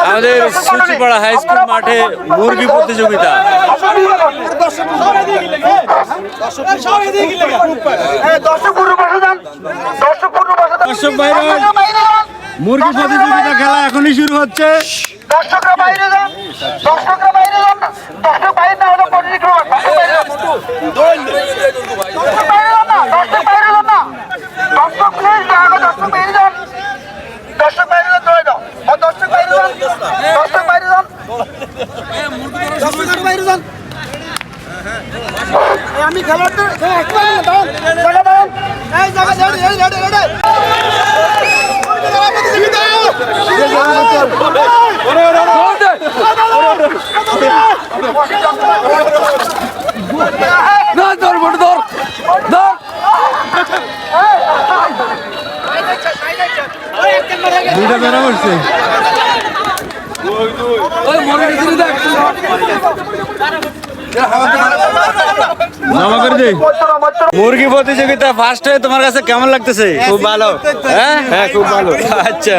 আমাদের সূচিপাড়া high school মাঠে মুরগি প্রতিযোগিতা। দর্শক ভাইরা, মুরগি প্রতিযোগিতা খেলা এখনই শুরু হচ্ছে। দর্শকরা বাইরে যান, দর্শকরা বাইরে যান, দর্শক বাইরে না হলে দর্শক বাইরে যান না, দর্শক বাইরে যান না, দর্শক প্লিজ দর্শক বাইরে যান, দর্শক বাইরে যান, ধরে দাও, দর্শক বাইরে যান, দর্শক বাইরে যান, দর্শক বাইরে যান। আমি খেলাতে জায়গা দাও, এই জায়গা দুইটা বেড়া করছে। মুরগি প্রতিযোগিতা ফার্স্ট হয়ে তোমার কাছে কেমন লাগতেছে? খুব ভালো। হ্যাঁ, খুব ভালো। আচ্ছা।